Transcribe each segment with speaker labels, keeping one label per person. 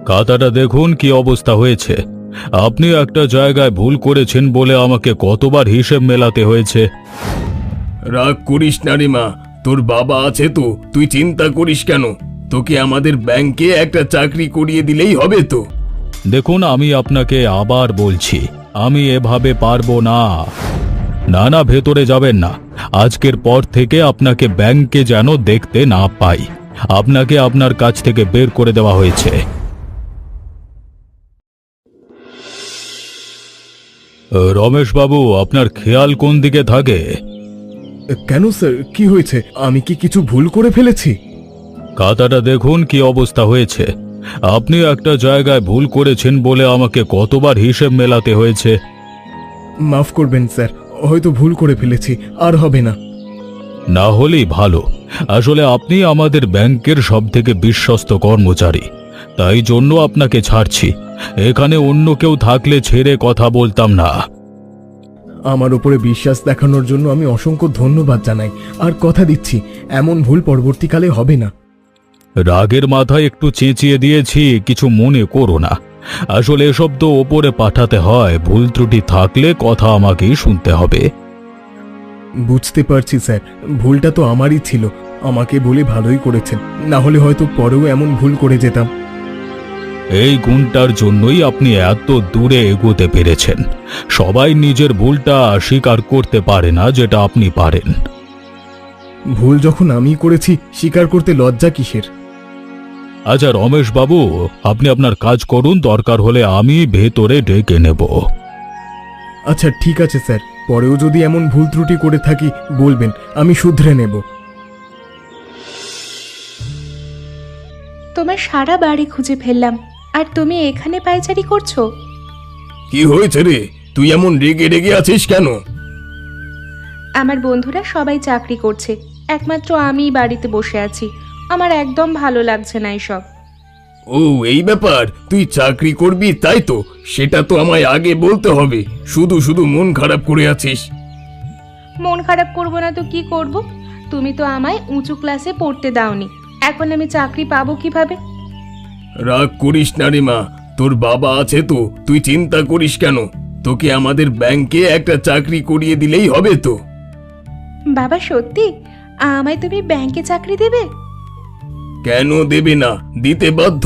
Speaker 1: খাতাটা দেখুন কি অবস্থা হয়েছে। আপনি একটা জায়গায় ভুল করেছেন বলে আমাকে কতবার হিসেব মেলাতে হয়েছে।
Speaker 2: রাগ করিস না রে মা, তোর বাবা আছে তো, তুই চিন্তা করিস কেন? তোকে আমাদের ব্যাংকে একটা চাকরি করিয়ে দিলেই হবে তো।
Speaker 1: দেখুন, আমি আপনাকে আবার বলছি, আমি এভাবে পারবো না। না না, ভেতরে যাবেন না। আজকের পর থেকে আপনাকে ব্যাংকে যেন দেখতে না পাই। আপনাকে আপনার কাছ থেকে বের করে দেওয়া হয়েছে। রমেশ বাবু, আপনার খেয়াল কোন দিকে থাকে?
Speaker 2: কেন স্যার, কি হয়েছে? আমি কি কিছু ভুল করে ফেলেছি?
Speaker 1: খাতাটা দেখুন কি অবস্থা হয়েছে। আপনি একটা জায়গায় ভুল করেছেন বলে আমাকে কতবার হিসেব মেলাতে হয়েছে।
Speaker 2: মাফ করবেন স্যার, হয়তো ভুল করে ফেলেছি, আর হবে না।
Speaker 1: না হলেই ভালো। আসলে আপনি আমাদের ব্যাংকের সবথেকে বিশ্বস্ত কর্মচারী, তাই জন্য আপনাকে ছাড়ছি। এখানে অন্য কেউ থাকলে ছেড়ে কথা বলতাম না।
Speaker 2: আমার উপরে বিশ্বাস দেখানোর জন্য আমি অসংখ্য ধন্যবাদ জানাই, আর কথা দিচ্ছি এমন ভুল পরবর্তীকালে হবে না।
Speaker 1: রাগের মাথায় একটু চেঁচিয়ে দিয়েছি, কিছু মনে করো না। আসলে এসব তো ওপরে পাঠাতে হয়, ভুল ত্রুটি থাকলে কথা আমাকেই শুনতে হবে।
Speaker 2: বুঝতে পারছি স্যার, ভুলটা তো আমারই ছিল। আমাকে বলে ভালোই করেছেন, না হলে হয়তো পরেও এমন ভুল করে যেতাম।
Speaker 1: এই গুণটার জন্যই আপনি এত দূরে এগোতে পেরেছেন। সবাই নিজের ভুলটা স্বীকার করতে পারে না, যেটা আপনি পারেন।
Speaker 2: ভুল যখন আমি করেছি, স্বীকার করতে লজ্জা কিসের?
Speaker 1: আচ্ছা রমেশ বাবু, আপনি আপনার কাজ করুন, দরকার হলে আমি ভেতরে ডেকে নেব।
Speaker 2: আচ্ছা ঠিক আছে স্যার, পরেও যদি এমন ভুল ত্রুটি করে থাকি বলবেন, আমি শুধরে নেব।
Speaker 3: তোমার সারা বাড়ি খুঁজে ফেললাম, আর তুমি এখানে পায়চারি করছো?
Speaker 2: কি হয়েছে রে, তুই এমন রেগে রেগে আছিস কেন?
Speaker 3: আমার বন্ধুরা সবাই চাকরি করছে, একমাত্র আমিই বাড়িতে বসে আছি। আমার একদম ভালো লাগছে না এসব।
Speaker 2: ও এই ব্যাপার, তুই চাকরি করবি তাই তো? সেটা তো আমায় আগে বলতে হবে। শুধু শুধু মন খারাপ করে আছিস।
Speaker 3: মন খারাপ করব না তো কি করব? তুমি তো আমায় উঁচু ক্লাসে পড়তে দাওনি, এখন আমি চাকরি পাবো কিভাবে?
Speaker 2: রাগ করিস না রে মা, তোর বাবা আছে তো, তুই চিন্তা করিস কেন? তোকে আমাদের ব্যাংকে একটা চাকরি করিয়ে দিলেই হবে তো।
Speaker 3: বাবা সত্যি আমায় তুমি ব্যাংকে চাকরি দেবে?
Speaker 2: কেন দেবে না, দিতে বাধ্য।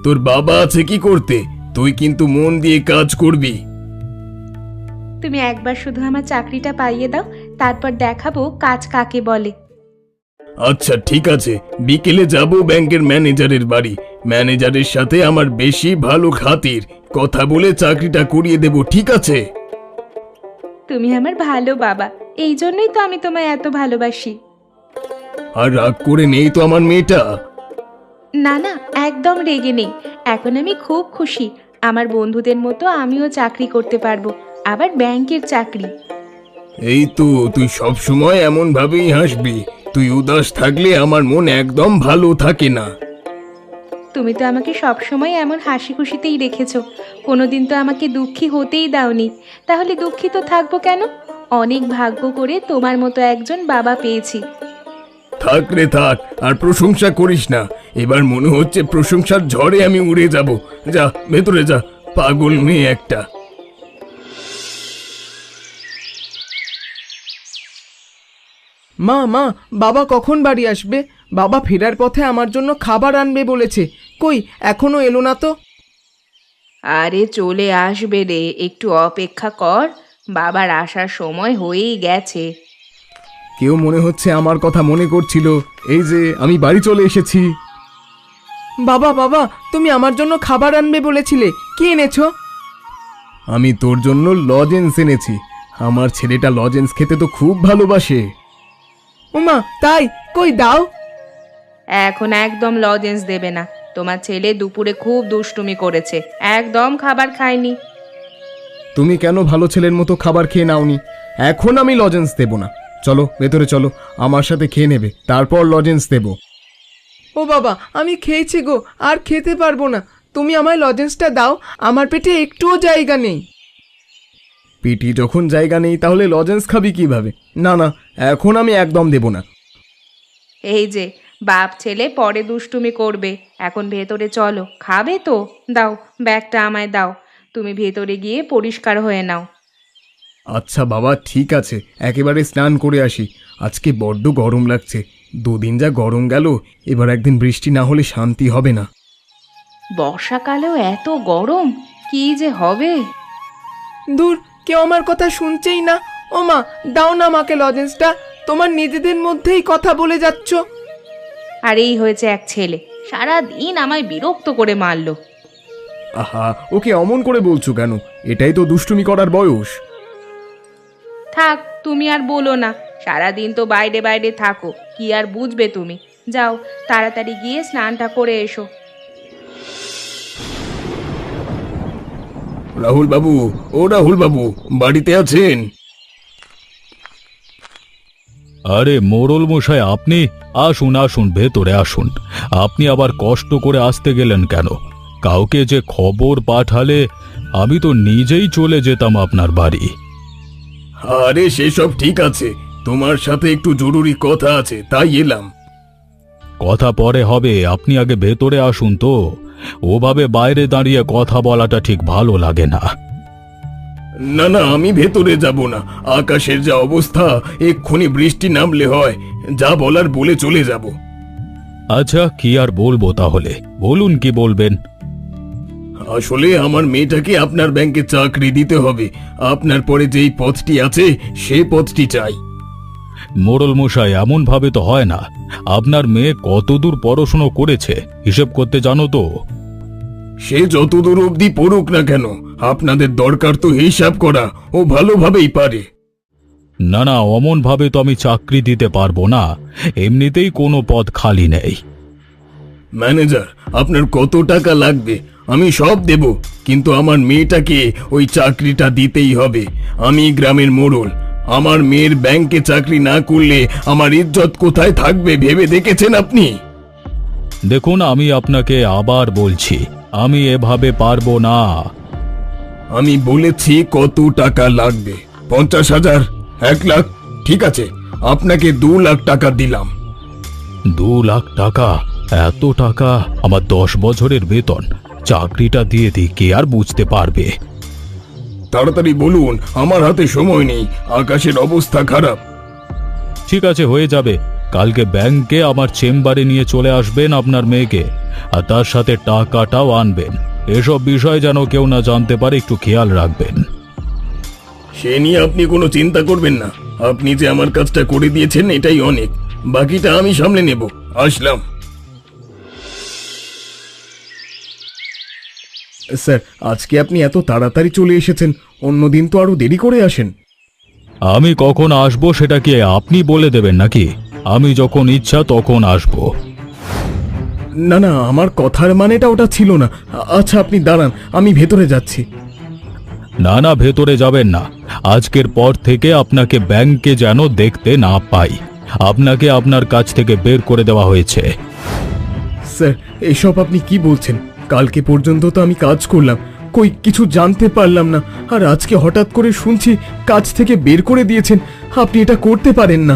Speaker 2: তোর বাবা আছে কি করতে, তুই কিন্তু মন দিয়ে কাজ করবি।
Speaker 3: তুমি একবার শুধু আমার চাকরিটা পাইয়ে দাও, তারপর দেখাবো কাজ কাকে বলে।
Speaker 2: আচ্ছা ঠিক আছে, বিকেলে যাব ব্যাংকের ম্যানেজারের বাড়ি। ম্যানেজারের সাথে আমার বেশি ভালো খাতির, কথা বলে চাকরিটা করিয়ে দেব, ঠিক আছে?
Speaker 3: তুমি আমার ভালো বাবা, এই জন্যই তো আমি তোমায় এত ভালোবাসি।
Speaker 2: আর রাগ করে নেই তো আমার মেয়েটা?
Speaker 3: না না, একদম রেগে নেই। এখন আমি খুব খুশি। আমার বন্ধুদের মতো আমিও চাকরি করতে পারবো, আবার ব্যাংকের চাকরি।
Speaker 2: এই তো, তুই সব সময় এমন ভাবেই হাসবি। তুই উদাস থাকলে আমার মন একদম ভালো থাকে না।
Speaker 3: তুমি তো আমাকে সবসময় এমন হাসি খুশিতেই রেখেছো, কোনোদিন তো আমাকে দুঃখী হতেই দাওনি। তাহলে দুঃখিত থাকবো কেন? অনেক ভাগ্য করে তোমার মতো একজন বাবা পেয়েছি।
Speaker 2: থাক রে থাক, আর প্রশংসা করিস না। এবার মনে হচ্ছে প্রশংসার ঝড়ে আমি উড়ে যাব। যা ভেতরে যা, পাগল মেয়ে একটা।
Speaker 4: মা মা, বাবা কখন বাড়ি আসবে? বাবা ফেরার পথে আমার জন্য খাবার আনবে বলেছে, কই এখনো এলো না তো?
Speaker 3: আরে চলে আসবে রে, একটু অপেক্ষা কর, বাবার আসার সময় হয়েই গেছে।
Speaker 2: কেউ মনে হচ্ছে আমার কথা মনে করছিল। এই যে আমি বাড়ি চলে এসেছি।
Speaker 4: বাবা বাবা, তুমি আমার জন্য খাবার আনবে বলেছিলে, কি এনেছো?
Speaker 2: আমি তোর জন্য লজেন্স এনেছি। আমার ছেলেটা লজেন্স খেতে তো খুব ভালোবাসে।
Speaker 4: ওমা তাই, কই দাও।
Speaker 3: এখন একদম লজেন্স দেবে না, তোমার ছেলে দুপুরে খুব দুষ্টুমি করেছে, একদম খাবার খায়নি।
Speaker 2: তুমি কেন ভালো ছেলের মতো খাবার খেয়ে নাওনি? এখন আমি লজেন্স দেব না। চলো ভেতরে চলো, আমার সাথে খেয়ে নেবে, তারপর লজেন্স দেব।
Speaker 4: ও বাবা, আমি খেয়েছি গো, আর খেতে পারবো না। তুমি আমায় লজেন্সটা দাও, আমার পেটে একটুও জায়গা নেই।
Speaker 2: পেটি যখন জায়গা নেই তাহলে লজেন্স খাবি কিভাবে? না না, এখন আমি একদম দেব না।
Speaker 3: এই যে বাপ ছেলে পরে দুষ্টুমি করবে। এখন ভেতরে চলো, খাবে তো? দাও, ব্যাগটা আমায় দাও। তুমি ভেতরে গিয়ে পরিষ্কার হয়ে নাও।
Speaker 2: আচ্ছা বাবা, ঠিক আছে, একেবারে স্নান করে আসি। আজকে বড্ড গরম লাগছে। দুদিন যা গরম গেল, এবার একদিন বৃষ্টি না হলে শান্তি হবে না।
Speaker 3: বর্ষাকালেও এত গরম, কি যে হবে।
Speaker 4: দূর, কেউ আমার কথা শুনছেই না। ও মা, দাও না মাকে লজেন্সটা। তোমার নিজেদের মধ্যেই কথা বলে যাচ্ছ।
Speaker 3: আর এই হয়েছে এক ছেলে, সারা দিন আমায় বিরক্ত করে মারলো।
Speaker 2: আহা, ওকে অমন করে বলছো কেন? এটাই তো দুষ্টুমি করার বয়স।
Speaker 3: থাক, তুমি আর বলো না। সারাদিন তো বাইরে বাইরে থাকো, কি আর বুঝবে তুমি। যাও, তাড়াতাড়ি গিয়ে স্নানটা করে এসো।
Speaker 2: রাহুল বাবু, ও রাহুল বাবু, বাড়িতে আছেন?
Speaker 1: আরে মোড়ল মশাই, আপনি আসুন আসুন, ভেতরে আসুন। আপনি আবার কষ্ট করে আসতে গেলেন কেন? কাউকে যে খবর পাঠালে আমি তো নিজেই চলে যেতাম আপনার বাড়ি।
Speaker 2: আরে সেসব ঠিক আছে, তোমার সাথে একটু জরুরি কথা আছে, তাই এলাম।
Speaker 1: কথা পরে হবে, আপনি আগে ভেতরে আসুন তো। ওভাবে বাইরে দাঁড়িয়ে কথা বলাটা ঠিক ভালো লাগে না।
Speaker 2: না না, আমি ভেতরে যাব না। আকাশের যা অবস্থা, এক্ষুনি বৃষ্টি নামলে হয়। যা বলার বলে চলে যাব।
Speaker 1: আচ্ছা, কি আর বলবো তাহলে? বলুন, কি বলবেন?
Speaker 2: আসলে আমার মেয়েটাকে আপনার ব্যাংকে চাকরি দিতে হবে। আপনার পরে যেই পদটি আছে, সেই পদটি চাই।
Speaker 1: মোড়ল মশাই, এমন ভাবে তো হয় না। আপনার মেয়ে কতদূর পড়াশুনো করেছে হিসেব করতে জানো তো?
Speaker 2: সে যতদূর অবধি পড়ুক না কেন, আপনাদের দরকার তো হিসাব করা। ও ভালোভাবেই পারে।
Speaker 1: না না, অমন ভাবে তো আমি চাকরি দিতে পারবো না। এমনিতেই কোনো পদ খালি নেই।
Speaker 2: ম্যানেজার, আপনার কত টাকা লাগবে আমি সব দেব, কিন্তু আমার মেয়েটাকে ওই চাকরিটা দিতেই হবে। আমি গ্রামের মোড়ল। আমার মেয়ের ব্যাংকে চাকরি না করলে আমার ইজ্জত কোথায় থাকবে ভেবে দেখেছেন আপনি?
Speaker 1: দেখুন, আমি আপনাকে আবার বলছি, আমি এভাবে পারবো না।
Speaker 2: আমি বলেছি কত টাকা লাগবে। 50,000? 1 লাখ? ঠিক আছে, আপনাকে 2 লাখ টাকা দিলাম।
Speaker 1: 2 লাখ টাকা? এত টাকা? আমার 10 বছরের বেতন। চাকরিটা দিয়ে দিই, কে আর বুঝতে পারবে?
Speaker 2: তাড়াতাড়ি বলুন, আমার হাতে সময় নেই, আকাশের অবস্থা খারাপ।
Speaker 1: ঠিক আছে, হয়ে যাবে। কালকে ব্যাংকে আমার চেম্বারে নিয়ে চলে আসবেন আপনার মেয়েকে, আর তার সাথে টাকাটাও আনবেন। এসব বিষয় যেন কেউ না জানতে পারে, একটু খেয়াল রাখবেন।
Speaker 2: সে নিয়ে আপনি কোনো চিন্তা করবেন না। আপনি যে আমার কাজটা করে দিয়েছেন, এটাই অনেক। বাকিটা আমি সামলে নেব। আসলাম। স্যার, আজকে আপনি এত তাড়াতাড়ি চলে এসেছেন। অন্যদিন তো আরো দেরি করে আসেন।
Speaker 1: আমি কখন আসবো সেটা কি আপনি বলে দেবেন নাকি? আমি যখন ইচ্ছা তখন আসবো।
Speaker 2: না না, আমার কথার মানেটা ওটা ছিল না। আচ্ছা, আপনি দাঁড়ান, আমি ভেতরে যাচ্ছি।
Speaker 1: না না, ভেতরে যাবেন না। আজকের পর থেকে আপনাকে ব্যাংকে যেন দেখতে না পাই। আপনাকে আপনার কাছ থেকে বের করে দেওয়া হয়েছে।
Speaker 2: স্যার, এসব আপনি কি বলছেন? কালকে পর্যন্ত তো আমি কাজ করলাম, কই কিছু জানতে পারলাম না। আর আজকে হঠাৎ করে শুনছি কাজ থেকে বের করে দিয়েছেন। আপনি এটা করতে পারেন না।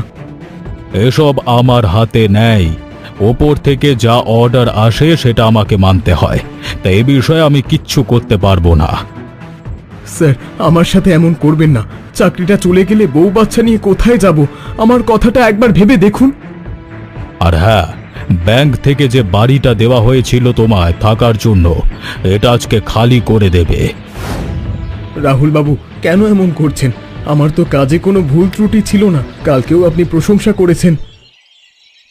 Speaker 1: এসব আমার হাতে নেই। ওপর থেকে যা অর্ডার আসে সেটা আমাকে মানতে হয়। তাই এ বিষয়ে আমি কিচ্ছু করতে পারবো না।
Speaker 2: স্যার, আমার সাথে এমন করবেন না। চাকরিটা চলে গেলে বউ বাচ্চা নিয়ে কোথায় যাব? আমার কথাটা একবার ভেবে দেখুন।
Speaker 1: আর হ্যাঁ, ব্যাংক থেকে যে বাড়িটা দেওয়া হয়েছিল তোমায় থাকার জন্য, এটা আজকে খালি করে দেবে।
Speaker 2: রাহুল বাবু, কেন এমন করছেন? আমার তো কাজে কোনো ভুল ত্রুটি ছিল না। কালকেও আপনি প্রশংসা করেছেন।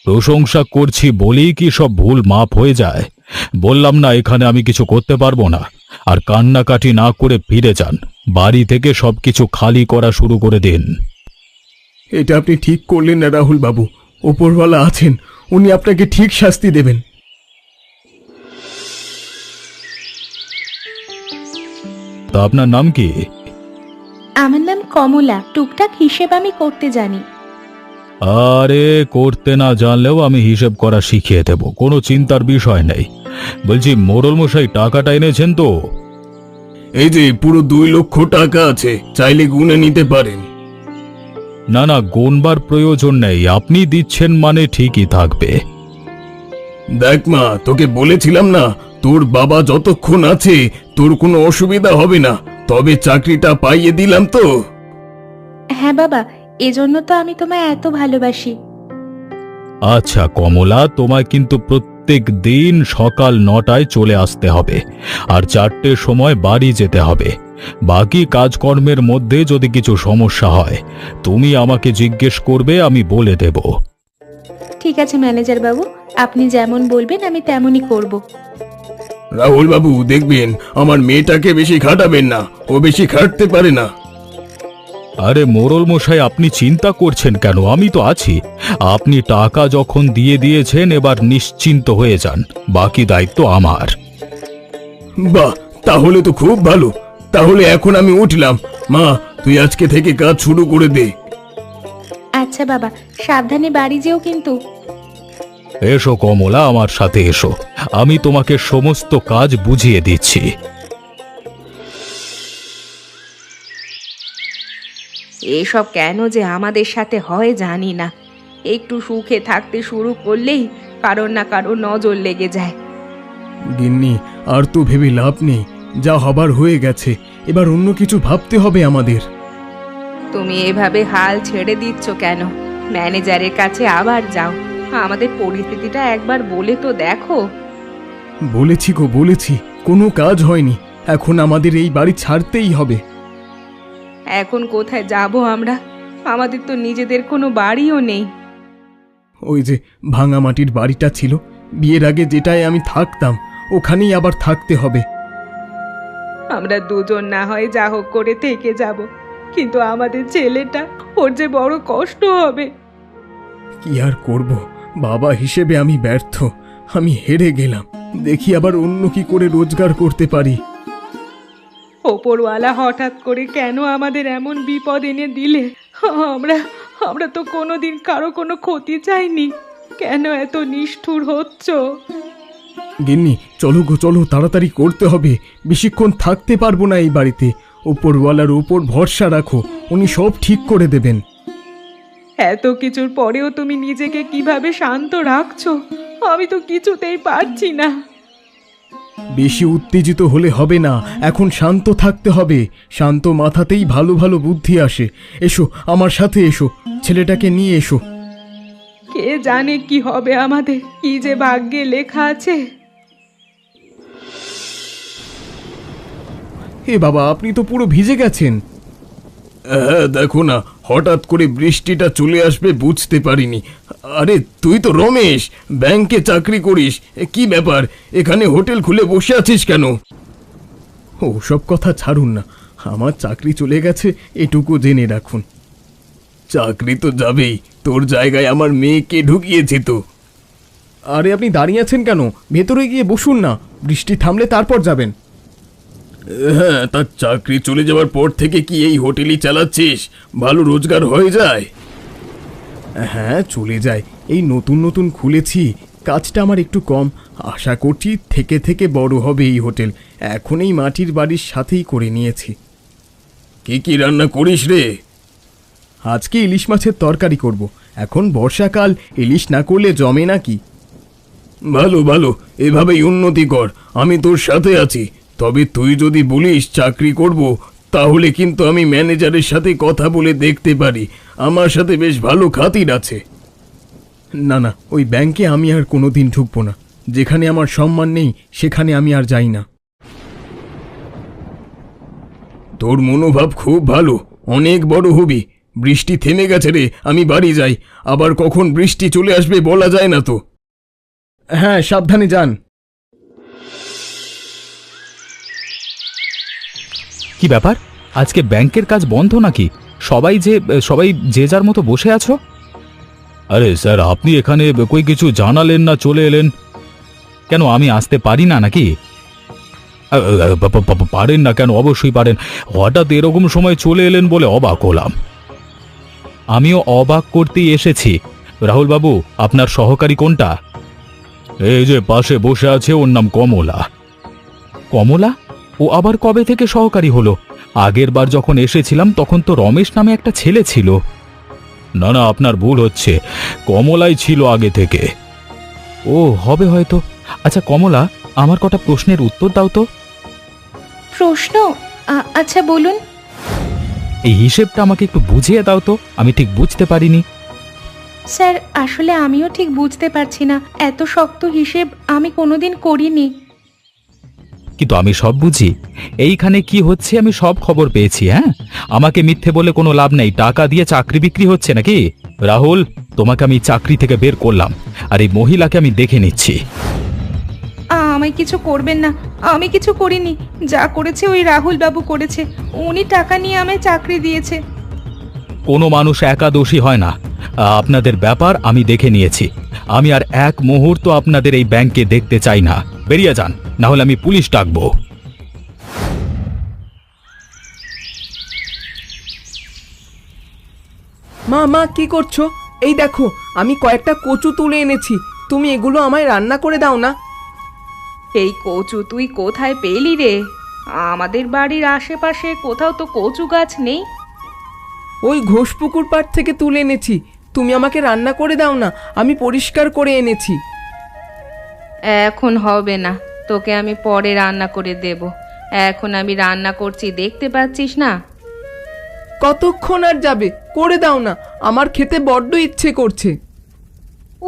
Speaker 1: প্রশংসা করছি বলেই কি সব ভুল মাপ হয়ে যায়? বললাম না এখানে আমি কিছু করতে পারবো না। আর কান্নাকাটি না করে ফিরে যান। বাড়ি থেকে সবকিছু খালি করা শুরু করে দিন।
Speaker 2: এটা আপনি ঠিক করলেন না রাহুল বাবু। ওপরওয়ালা আছেন, উনি আপনাকে ঠিক শাস্তি দেবেন।
Speaker 1: তা আপনার নাম কি?
Speaker 3: আমার নাম কমলা। টুকটাক হিসেব আমি করতে জানি।
Speaker 1: আরে, করতে না জানলেও আমি হিসেব করা শিখিয়ে দেব, কোনো চিন্তার বিষয় নেই। বলছি, মোড়ল মশাই টাকাটা এনেছেন তো?
Speaker 2: এই যে পুরো 2 লক্ষ টাকা আছে, চাইলে গুনে নিতে পারেন।
Speaker 1: না না, গোনবার প্রয়োজন নেই। আপনি দিচ্ছেন মানে ঠিকই থাকবে।
Speaker 2: দেখ মা, তোকে বলেছিলাম না, তোর বাবা যতক্ষণ আছে তোর কোনো অসুবিধা হবে না। তবে চাকরিটা পাইয়ে দিলাম তো।
Speaker 3: হ্যাঁ বাবা, এজন্য তো আমি তোমায় এত ভালোবাসি।
Speaker 1: আচ্ছা কমলা, তোমায় কিন্তু প্রত্যেক দিন সকাল 9টায় চলে আসতে হবে আর 4টের সময় বাড়ি যেতে হবে। বাকি কাজকর্মের মধ্যে যদি কিছু সমস্যা হয় তুমি আমাকে জিজ্ঞেস করবে, আমি বলে দেব।
Speaker 3: ঠিক আছে ম্যানেজার বাবু, আপনি যেমন বলবেন আমি তেমনই করব।
Speaker 2: রাহুল বাবু, দেখবেন আমার মেয়েটাকে বেশি খাটাবেন না, ও বেশি খাটতে পারে না।
Speaker 1: আরে মোড়ল মশাই, আপনি চিন্তা করছেন কেন? আমি তো আছি। আপনি টাকা যখন দিয়ে দিয়েছেন এবার নিশ্চিন্ত হয়ে যান, বাকি দায়িত্ব আমার।
Speaker 2: বাহ, তাহলে তো খুব ভালো। তাহলে এখন আমি উঠলাম। মা, তুই আজকে থেকে কাজ শুরু করে দে।
Speaker 3: আচ্ছা বাবা, সাবধানে বাড়ি যেও কিন্তু।
Speaker 1: এসো কমলা, আমার সাথে এসো, আমি তোমাকে সমস্ত কাজ বুঝিয়ে দিচ্ছি।
Speaker 3: এসব কেন যে আমাদের সাথে হয় জানি না। একটু সুখে থাকতে শুরু করলেই কারোর না কারোর নজর লেগে যায়।
Speaker 2: গিন্নি, আর তো ভেবে লাভ নেই, যা হবার হয়ে গেছে। এবার অন্য কিছু ভাবতে হবে আমাদের।
Speaker 3: তুমি এভাবে হাল ছেড়ে দিচ্ছ কেন? ম্যানেজারের কাছে আবার যাও, আমাদের পরিস্থিতিটা একবার বলে তো দেখো।
Speaker 2: বলেছি গো, বলেছি, কোনো কাজ হয়নি। এখন আমাদের এই বাড়ি ছাড়তেই হবে।
Speaker 3: এখন কোথায় যাব আমরা? আমাদের তো নিজেদের কোনো বাড়িও নেই।
Speaker 2: ওই যে ভাঙা মাটির বাড়িটা ছিল, বিয়ের আগে যেটায় আমি থাকতাম, ওখানেই আবার থাকতে হবে।
Speaker 3: আমরা দুজন না হয় যা হোক করে থেকে যাব, কিন্তু আমাদের ছেলেটা, ওর যে বড় কষ্ট হবে।
Speaker 2: কি আর করব, বাবা হিসেবে আমি ব্যর্থ। আমি হেরে গেলাম। দেখি আবার অন্য কি করে রোজগার করতে পারি।
Speaker 3: ওপরওয়ালা হঠাৎ করে কেন আমাদের এমন বিপদ এনে দিলে? আমরা আমরা তো কোনোদিন কারো কোনো ক্ষতি চাইনি, কেন এত নিষ্ঠুর হচ্ছ?
Speaker 2: গিন্নি, চলো গো, চলো, তাড়াতাড়ি করতে হবে। বেশিক্ষণ থাকতে পারবো না এই বাড়িতে। ওপরওয়ালার উপর ভরসা রাখো, উনি সব ঠিক করে দেবেন।
Speaker 3: এত কিছুর পরেও তুমি নিজেকে কিভাবে শান্ত রাখছো? আমি তো কিছুতেই পারছি না।
Speaker 2: বেশি উত্তেজিত হলে হবে না, এখন শান্ত থাকতে হবে। শান্ত মাথাতেই ভালো ভালো বুদ্ধি আসে। এসো, আমার সাথে এসো, ছেলেটাকে নিয়ে এসো।
Speaker 3: কে জানে কি হবে আমাদের, কি যে ভাগ্যে লেখা আছে।
Speaker 2: হে বাবা, আপনি তো পুরো ভিজে গেছেন। হ্যাঁ, দেখো না, হঠাৎ করে বৃষ্টিটা চলে আসবে বুঝতে পারিনি। আরে তুই তো রমেশ, ব্যাংকে চাকরি করিস, কি ব্যাপার, এখানে হোটেল খুলে বসে আছিস কেন? ও সব কথা ছাড়ুন না, আমার চাকরি চলে গেছে এটুকু জেনে রাখুন। চাকরি তো যাবেই, তোর জায়গায় আমার মেয়েকে ঢুকিয়েছে তো। আরে আপনি দাঁড়িয়ে আছেন কেন? ভেতরে গিয়ে বসুন না, বৃষ্টি থামলে তারপর যাবেন। হ্যাঁ, তার চাকরি চলে যাওয়ার পর থেকে কি এই হোটেলই চালাচ্ছিস? ভালো রোজগার হয়ে যায়? হ্যাঁ, চলে যায়। এই নতুন নতুন খুলেছি, কাজটা আমার একটু কম। আশা করছি থেকে থেকে বড় হবে এই হোটেল। এখন এই মাটির বাড়ির সাথেই করে নিয়েছি। কি কি রান্না করিস রে? আজকে ইলিশ মাছের তরকারি করব। এখন বর্ষাকাল, ইলিশ না করলে জমে নাকি? ভালো ভালো, এভাবেই উন্নতি কর, আমি তোর সাথে আছি। তবে তুই যদি বলিস চাকরি করব, তাহলে কিন্তু আমি ম্যানেজারের সাথে কথা বলে দেখতে পারি। আমার সাথে বেশ ভালো খাতির আছে। না না, ওই ব্যাংকে আমি আর কোনোদিন ঢুকবো না। যেখানে আমার সম্মান নেই সেখানে আমি আর যাই না। তোর মনোভাব খুব ভালো, অনেক বড় হবি। বৃষ্টি থেমে গেছে রে, আমি বাড়ি যাই। আবার কখন বৃষ্টি চলে আসবে বলা যায় না তো। হ্যাঁ, সাবধানে যান।
Speaker 1: কি ব্যাপার, আজকে ব্যাংকের কাজ বন্ধ নাকি? সবাই যে যার মতো বসে আছো? আরে স্যার, আপনি এখানে কই কিছু জানালেন না, চলে এলেন কেন? আমি আসতে পারি না নাকি? পারেন না কেন? অবশ্যই পারেন। হঠাৎ এরকম সময় চলে এলেন বলে অবাক হলাম। আমিও অবাক করতেই এসেছি। রাহুল বাবু, আপনার সহকারী কোনটা? এই যে পাশে বসে আছে, ওর নাম কমলা। কমলা? ও আবার কবে থেকে সহকারী হলো? আগের বার যখন এসেছিলাম তখন তো রমেশ নামে একটা ছেলে ছিল। না না, আপনার ভুল হচ্ছে, কমলাই ছিল আগে থেকে। ও হবে হয়তো। আচ্ছা কমলা, আমার কটা প্রশ্নের উত্তর দাও তো।
Speaker 3: প্রশ্ন? আচ্ছা বলুন।
Speaker 1: এই হিসেবটা আমাকে একটু বুঝিয়ে দাও তো, আমি ঠিক বুঝতে পারিনি।
Speaker 3: স্যার আসলে আমিও ঠিক বুঝতে পারছি না, এত শক্ত হিসেব আমি কোনোদিন করিনি।
Speaker 1: কিন্তু আমি সব বুঝি। এইখানে কি হচ্ছে আমি সব খবর পেয়েছি। হ্যাঁ, আমাকে মিথ্যে বলে কোনো লাভ নেই। টাকা দিয়ে চাকরি বিক্রি হচ্ছে নাকি? রাহুল, তোমাকে আমি চাকরি থেকে বের করলাম, আর এই মহিলাকে আমি দেখে নিচ্ছি।
Speaker 3: আমায় কিছু করবেন না, আমি কিছু করিনি। যা করেছে ওই রাহুল বাবু করেছে। উনি টাকা নিয়ে আমায় চাকরি দিয়েছে।
Speaker 1: কোনো মানুষ একা দোষী হয় না। আপনাদের ব্যাপার আমি দেখে নিয়েছি। আমি আর এক মুহূর্ত আপনাদের এই ব্যাংকে দেখতে চাই না। বেরিয়ে যান, না হলে আমি পুলিশ ডাকবো।
Speaker 4: মা মা কি করছো? এই দেখো, আমি কয়েকটা কচু তুলে এনেছি, তুমি এগুলো আমায় রান্না করে দাও না।
Speaker 3: এই কচু তুই কোথায় পেলি রে? আমাদের বাড়ির আশেপাশে কোথাও তো কচু গাছ নেই।
Speaker 4: ওই ঘোষপুকুর পাড় থেকে তুলে এনেছি, তুমি আমাকে রান্না করে দাও না, আমি পরিষ্কার করে এনেছি।
Speaker 3: এখন হবে না, তোকে আমি পরে রান্না করে দেব। এখন আমি রান্না করছি, দেখতে পাচ্ছিস না?
Speaker 4: কতক্ষণ আর যাবে? করে দাও না, আমার খেতে বড্ড ইচ্ছে করছে।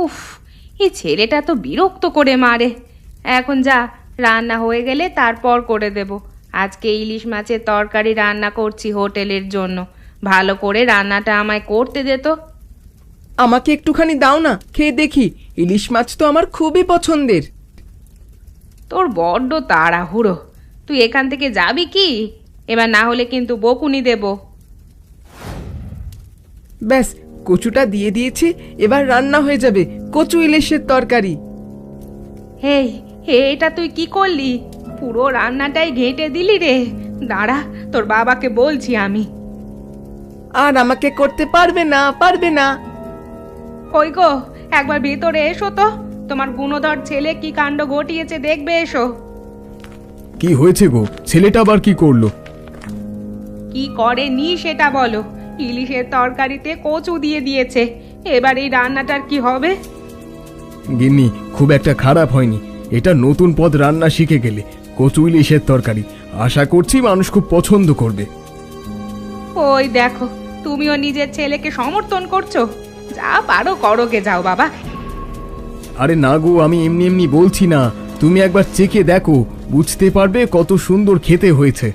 Speaker 3: উফ, এই ছেলেটা তো বিরক্ত করে মারে। এখন যা, রান্না হয়ে গেলে তারপর করে দেব। আজকে ইলিশ মাছের তরকারি রান্না করছি হোটেলের জন্য। ভালো করে রান্নাটা আমায় করতে দে তো।
Speaker 4: আমাকে একটুখানি দাও না, খেয়ে দেখি। ইলিশ মাছ তো আমার খুবই পছন্দের।
Speaker 3: তোর বড্ড তাড়াহুড়ো, তুই এখান থেকে যাবি কি? এবার না হলে কিন্তু বকুনি দেব।
Speaker 4: ব্যাস, কচুটা দিয়ে দিয়েছি, এবার রান্না হয়ে যাবে কচু ইলিশের তরকারি।
Speaker 3: হেই, এটা তুই কি করলি? পুরো রান্নাটাই ঘেঁটে দিলি রে। দাঁড়া, তোর বাবাকে বলছি আমি।
Speaker 4: আর আমাকে করতে পারবে না, পারবে না।
Speaker 3: কই গো, একবার ভেতরে এসো তো। তোমার গুণধর ছেলে কি কাণ্ড ঘটিয়েছে দেখবে, এসো।
Speaker 2: কি হয়েছে গো? ছেলেটা আবার কি করলো?
Speaker 3: কি করে নি সেটা বলো। ইলিশের তরকারিতে কচু দিয়ে দিয়েছে। এবার এই রান্নাটার কি হবে?
Speaker 2: গিন্নি, খুব একটা খারাপ হয়নি। এটা নতুন পদ রান্না শিখে গেলে। কচু ইলিশের তরকারি, আশা করছি মানুষ খুব পছন্দ করবে।
Speaker 3: ওই দেখো, তুমিও নিজের ছেলেকে সমর্থন করছো। যা পারো করো, গে যাও বাবা।
Speaker 2: আরে না গো, আমি এমনি এমনি বলছি না। তুমি একবার চেখে দেখো, বুঝতে পারবে কত সুন্দর খেতে হয়েছে।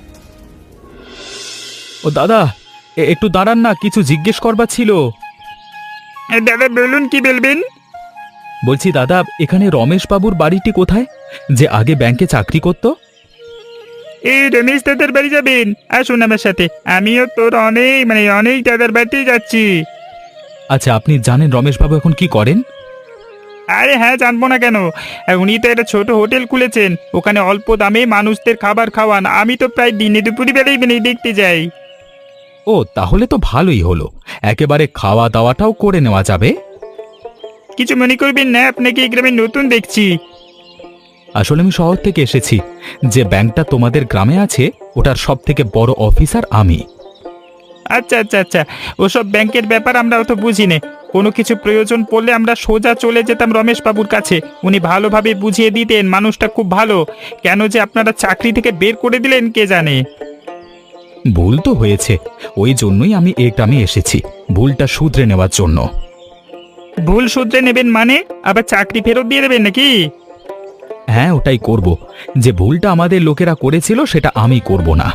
Speaker 1: ও দাদা, একটু দাঁড়ান না, কিছু জিজ্ঞেস করবার ছিল।
Speaker 5: দাদা বলুন, কি বলবেন?
Speaker 1: বলছি দাদা, এখানে রমেশ বাবুর বাড়িটি কোথায়, যে আগে ব্যাংকে চাকরি করত?
Speaker 5: এই রমেশ দাদার বাড়ি যাবেন? আসুন আমার সাথে, আমিও তোর অনেক দাদার বাড়িতেই যাচ্ছি।
Speaker 1: আচ্ছা, আপনি জানেন রমেশ বাবু এখন কি করেন?
Speaker 5: আরে হ্যাঁ, জানবো না কেন? উনি তো একটা ছোট হোটেল খুলেছেন, ওখানে অল্প দামে মানুষদের খাবার খাওয়ান। আমি তো প্রায় দিনে দুপুরি বেলায় দেখতে যাই।
Speaker 1: ও, তাহলে তো ভালোই হলো। একেবারে খাওয়া দাওয়াটাও করে নেওয়া যাবে।
Speaker 5: কিছু মনে করবেন না, আপনাকে এই গ্রামে নতুন দেখছি।
Speaker 1: আসলে আমি শহর থেকে এসেছি। যে ব্যাংকটা তোমাদের গ্রামে আছে, ওটার সব থেকে বড় অফিসার আমি।
Speaker 5: আচ্ছা আচ্ছা আচ্ছা, ওসব ব্যাংকের ব্যাপার আমরা অত বুঝি না। কোনো কিছু প্রয়োজন পড়লে আমরা সোজা চলে যেতাম রমেশ বাবুর কাছে, উনি ভালোভাবে বুঝিয়ে দিতেন। মানুষটা খুব ভালো। কেন যে আপনারা চাকরি থেকে বের করে দিলেন কে জানে।
Speaker 1: ভুল তো হয়েছে, ওই জন্যই আমি এই গ্রামে এসেছি, ভুলটা শুধরে নেওয়ার জন্য।
Speaker 5: ভুল শুধরে নেবেন মানে? আবার চাকরি ফেরত দিয়ে দেবেন নাকি?
Speaker 1: হ্যাঁ, ওটাই করব। যে ভুলটা আমাদের লোকেরা করেছিল সেটা আমি করব না।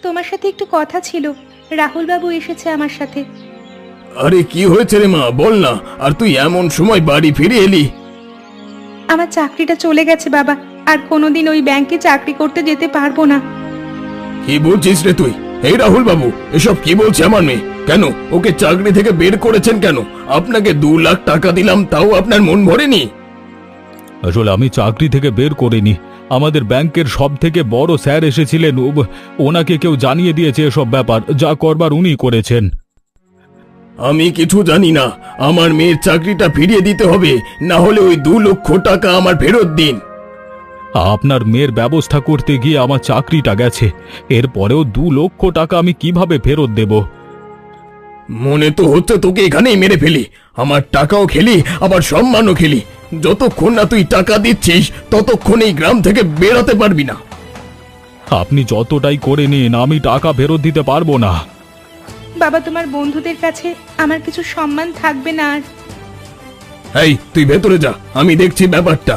Speaker 3: তোমার সাথে একটু কথা ছিল। রাহুল বাবু এসেছে আমার সাথে।
Speaker 2: আরে কি হয়েছে রে মা, বল না। আর তুই এমন সময় বাড়ি ফিরে এলি?
Speaker 3: আমার চাকরিটা চলে গেছে বাবা, আর কোনোদিন ওই ব্যাংকে চাকরি করতে যেতে পারবো না।
Speaker 2: কি বলছিস রে তুই? এই রাহুল বাবু, এসব কি বলছে আমার মেয়ে? কেন ওকে চাকরি থেকে বের করেছেন কেন? আপনাকে 2 লাখ টাকা দিলাম, তাও আপনার মন ভরেনি?
Speaker 1: আসলে আমি চাকরি থেকে বের করিনি। আমাদের ব্যাংকের সব থেকে বড় স্যার এসেছিলেন, ওনাকে কেউ জানিয়ে দিয়েছে এসব ব্যাপার। যা করবার উনি করেছেন।
Speaker 2: আমি কিছু জানি না। আমার মেয়ের চাকরিটা ফিরিয়ে দিতে হবে, না হলে ওই 2 লক্ষ টাকা আমার ফেরত দিন।
Speaker 1: আপনার মেয়ের ব্যবস্থা করতে গিয়ে আমার চাকরিটা গেছে, এরপরেও 2 লক্ষ টাকা আমি কিভাবে ফেরত দেব?
Speaker 2: মনে তো হচ্ছে তোকে এখানেই মেরে ফেলি, আমার টাকাও খেলি আবার সম্মানও খেলি। যতক্ষণ না তুই টাকা দিচ্ছিস ততক্ষণ এই গ্রাম থেকে বেরোতে পারবি না।
Speaker 1: আপনি যতটাই করে নিন, আমি টাকা ফেরত দিতে পারবো না।
Speaker 3: বাবা, তোমার বন্ধুদের কাছে আমার কিছু সম্মান থাকবে না আর।
Speaker 2: এই তুই ভেতরে যা, আমি দেখছি ব্যাপারটা।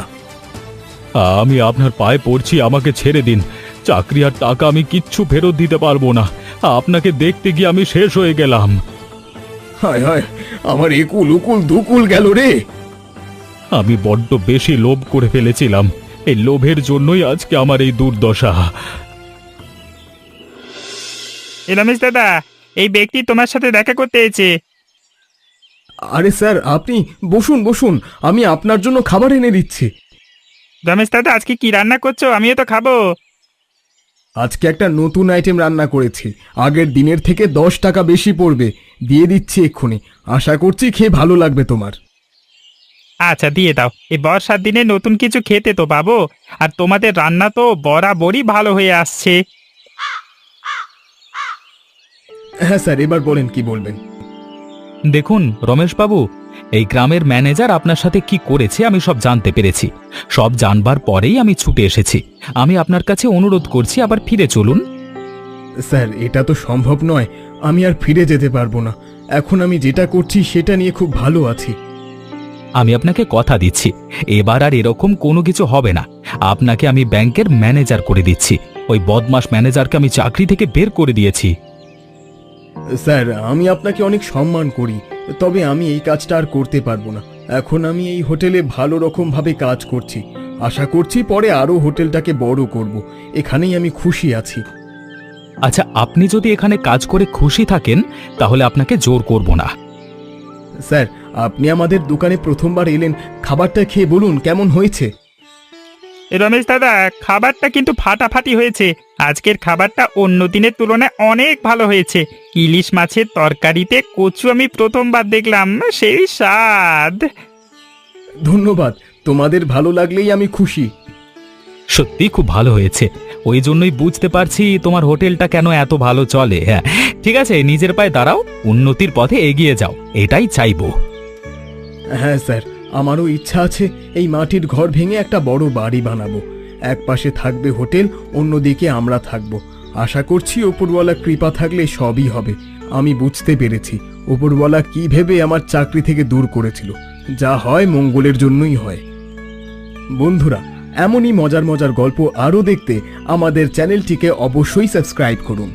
Speaker 1: আমি আপনার পায়ে পড়ছি, আমাকে ছেড়ে দিন। চাকরি আর টাকা আমি কিচ্ছু ফেরত দিতে পারবো না। আপনাকে দেখতে গিয়ে আমি শেষ হয়ে গেলাম।
Speaker 2: হায় হায়, আমার একুল উকুল দুকুল গেল রে।
Speaker 1: আমি বড্ড বেশি লোভ করে ফেলেছিলাম। এই লোভের জন্যই আজকে আমার এই দুর্দশা।
Speaker 5: রমেশ দাদা, এই ব্যক্তি তোমার সাথে দেখা করতে এসেছে।
Speaker 4: আরে স্যার, আপনি বসুন বসুন, আমি আপনার জন্য খাবার এনে দিচ্ছি।
Speaker 5: রমেশ দাদা, আজকে কি রান্না করছো? আমিও তো খাবো।
Speaker 4: আজকে একটা নতুন আইটেম রান্না করেছি, আগের দিনের থেকে 10 টাকা বেশি পড়বে, দিয়ে দিচ্ছি এক্ষুনি। আশা করছি খেয়ে ভালো লাগবে তোমার।
Speaker 5: আচ্ছা, দিয়ে দাও। এই বর্ষার দিনে নতুন কিছু খেতে তো পাবো, আর তোমাদের রান্না তো বরাবরই ভালো হয়ে আসছে।
Speaker 4: হ্যাঁ স্যার, এবার বলেন কি বলবেন।
Speaker 1: দেখুন রমেশবাবু, এই গ্রামের ম্যানেজার আপনার সাথে কি করেছে আমি সব জানতে পেরেছি। সব জানবার পরেই আমি ছুটে এসেছি। আমি আপনার কাছে অনুরোধ করছি, আবার ফিরে চলুন।
Speaker 4: স্যার, এটা তো সম্ভব নয়, আমি আর ফিরে যেতে পারবো না। এখন আমি যেটা করছি সেটা নিয়ে খুব ভালো আছি।
Speaker 1: আমি আপনাকে কথা দিচ্ছি, এবার আর এরকম কোনো কিছু হবে না। আপনাকে আমি ব্যাংকের ম্যানেজার করে দিচ্ছি। ওই বদমাস ম্যানেজারকে আমি চাকরি থেকে বের করে দিয়েছি।
Speaker 4: স্যার, আমি আপনাকে অনেক সম্মান করি, তবে আমি এই কাজটা আর করতে পারবো না। এখন আমি এই হোটেলে ভালো রকম ভাবে কাজ করছি। আশা করছি পরে আরো হোটেলটাকে বড় করব। এখানেই আমি খুশি আছি।
Speaker 1: আচ্ছা, আপনি যদি এখানে কাজ করে খুশি থাকেন তাহলে আপনাকে জোর করব না।
Speaker 4: স্যার, আপনি আমাদের দোকানে প্রথমবার এলেন, খাবারটা খেয়ে বলুন কেমন হয়েছে।
Speaker 5: রমেশ দাদা, খাবারটা কিন্তু ফাটাফাটি হয়েছে। আজকের খাবারটা অন্য দিনের তুলনায় অনেক ভালো হয়েছে। ইলিশ মাছের তরকারিতে কচু আমি প্রথমবার দেখলাম, সেই স্বাদ।
Speaker 4: ধন্যবাদ, তোমাদের ভালো লাগলেই আমি খুশি।
Speaker 1: সত্যি খুব ভালো হয়েছে। ওই জন্যই বুঝতে পারছি তোমার হোটেলটা কেন এত ভালো চলে। হ্যাঁ, ঠিক আছে, নিজের পায়ে দাঁড়াও, উন্নতির পথে এগিয়ে যাও, এটাই চাইবো।
Speaker 4: হ্যাঁ স্যার, আমারও ইচ্ছা আছে এই মাটির ঘর ভেঙে একটা বড় বাড়ি বানাবো। এক পাশে থাকবে হোটেল, অন্যদিকে আমরা থাকব। আশা করছি ওপরওয়ালা কৃপা থাকলে সবই হবে। আমি বুঝতে পেরেছি ওপরওয়ালা কি ভেবে আমার চাকরি থেকে দূর করেছিল। যা হয় মঙ্গলের জন্যই হয়। বন্ধুরা, এমনই মজার মজার গল্প আরও দেখতে আমাদের চ্যানেলটিকে অবশ্যই সাবস্ক্রাইব করুন।